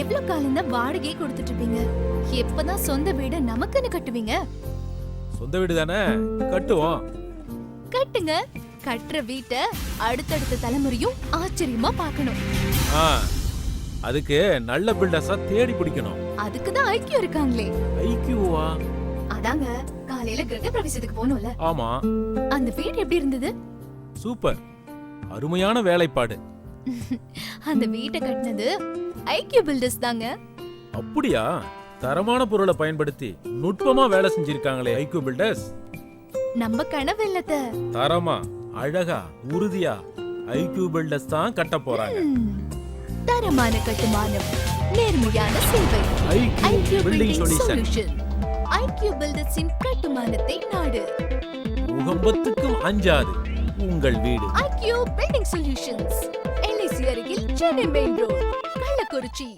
எவ்வளவு காலம் தான் வாடகையே கொடுத்துட்டு இருப்பீங்க? எப்பதான் சொந்த வீடு நமக்குன்னு கட்டுவீங்க? சொந்த வீடு தானே, கட்டுவோம். கட்டுங்க. கட்டுற வீட்டை அடுத்தடுத்த தலைமுறையும் ஆச்சரியமா பார்க்கணும். அதுக்கு நல்ல பில்டர்ஸா தேடி பிடிக்கணும். அதுக்கு தான் ஐக்கியம் இருக்காங்களே. ஐக்கியூவா? அதாங்க காலையில கிரக பிரவேசத்துக்கு போனோம்ல. ஆமா. அந்த வீடு எப்படி இருந்தது? சூப்பர், அருமையான வேலைப்பாடு. அந்த வீட்டை கட்டினது ஐக்கியூ பில்டர்ஸ் தாங்க. அப்படியா? தரமான பொருளை பயன்படுத்தி நுட்பமா வேலை செஞ்சிருக்காங்களே ஐக்கியூ பில்டர்ஸ். நம்ம கனவு இல்லத. தரமா, அழகா, உறுதியா ஐக்கியூ பில்டர்ஸ் தான் கட்ட போறாங்க. தரமான கட்டுமானம், நேர்மையான சேவை. IQ building solution. ஐக்கியூ பில்டர்ஸின் கட்டுமானத்தை நாடு. பூகம்பத்துக்கும் அஞ்சாது உங்கள் வீடு. IQ building solutions. எல்ஐசி அருகில், சென்னை மெயின் ரோட், கள்ளக்குறிச்சி.